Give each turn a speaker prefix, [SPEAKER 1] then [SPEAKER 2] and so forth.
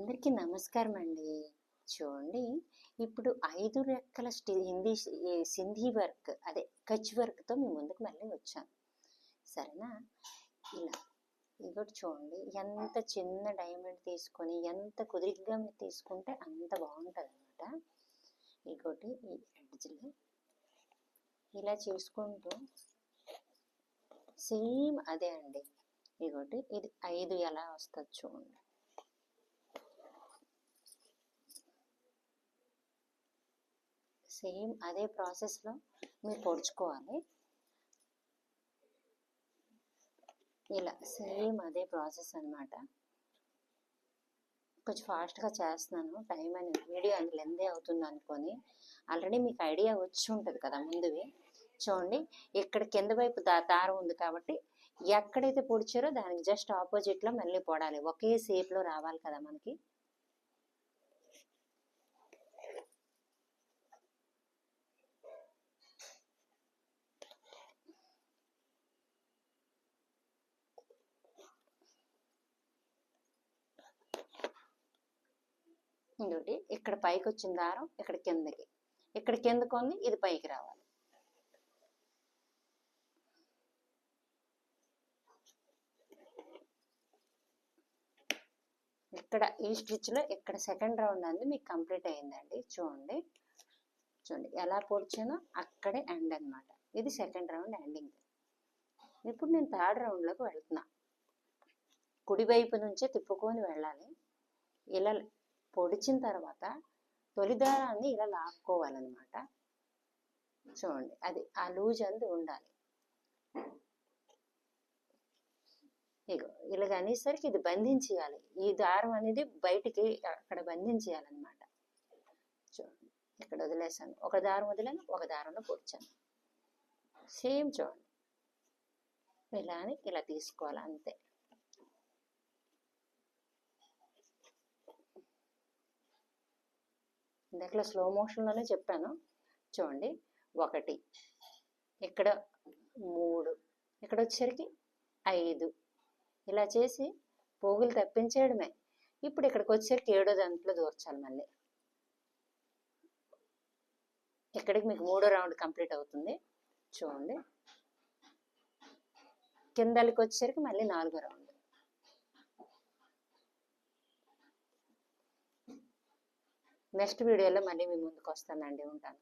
[SPEAKER 1] అందరికీ నమస్కారం అండి. చూడండి, ఇప్పుడు 5 రెక్కల సింధీ వర్క్ అదే కచ్ వర్క్తో మీ ముందుకు మళ్ళీ వచ్చాను. సరేనా? ఇలా ఇంకోటి చూడండి, ఎంత చిన్న డైమండ్ తీసుకొని ఎంత కుదిరిగ్గా మీరు తీసుకుంటే అంత బాగుంటుంది అనమాట. ఇంకోటి ఈ ఎడ్జ్లు ఇలా చేసుకుంటూ సేమ్ అదే అండి. ఇంకోటి ఇది 5 ఎలా వస్తుంది చూడండి. సేమ్ అదే ప్రాసెస్లో మీరు పొడుచుకోవాలి. ఇలా సేమ్ అదే ప్రాసెస్ అనమాట. కొంచెం ఫాస్ట్గా చేస్తున్నాను, టైం అనేది వీడియో అని లెందే అవుతుంది అనుకొని. ఆల్రెడీ మీకు ఐడియా వచ్చి ఉంటుంది కదా ముందువి. చూడండి, ఇక్కడ కింద వైపు దారం ఉంది కాబట్టి ఎక్కడైతే పొడిచారో దానికి జస్ట్ ఆపోజిట్లో మళ్ళీ పొడాలి. ఒకే షేప్లో రావాలి కదా మనకి. ఇంకోటి ఇక్కడ పైకి వచ్చిన దారం ఇక్కడ కిందకి, ఇక్కడ కిందకు ఉంది, ఇది పైకి రావాలి. ఇక్కడ ఈ స్టిచ్లో ఇక్కడ సెకండ్ రౌండ్ అనేది మీకు కంప్లీట్ అయిందండి. చూడండి చూడండి ఎలా పొడిచానో అక్కడే ఎండ్ అనమాట. ఇది సెకండ్ రౌండ్ ఎండింగ్. ఇప్పుడు నేను థర్డ్ రౌండ్లోకి వెళ్తున్నా. కుడివైపు నుంచే తిప్పుకొని వెళ్ళాలి. ఇలా పొడిచిన తర్వాత తొలి దారాన్ని ఇలా లాక్కోవాలన్నమాట. చూడండి, అది ఆ లూజ్ అనేది ఉండాలి. ఇగో ఇలాగ అనేసరికి ఇది బంధించేయాలి. ఈ దారం అనేది బయటికి అక్కడ బంధించేయాలన్నమాట. చూడండి, ఇక్కడ వదిలేసాను, ఒక దారం వదిలేను, ఒక దారంలో పొడిచాను. సేమ్ చూడండి, ఇలా అని ఇలా తీసుకోవాలి అంతే. ఇందాకలో స్లో మోషన్లోనే చెప్పాను. చూడండి, 1, ఇక్కడ 3, ఇక్కడ వచ్చేసరికి 5, ఇలా చేసి పోగులు తప్పించేయడమే. ఇప్పుడు ఇక్కడికి వచ్చేసరికి 7వ దాంట్లో దూర్చాలి. మళ్ళీ ఇక్కడికి మీకు 3వ రౌండ్ కంప్లీట్ అవుతుంది. చూడండి, కిందలకి వచ్చేసరికి మళ్ళీ 4వ రౌండ్. నెక్స్ట్ వీడియోలో మళ్ళీ మీ ముందుకు వస్తానండి. ఉంటాను.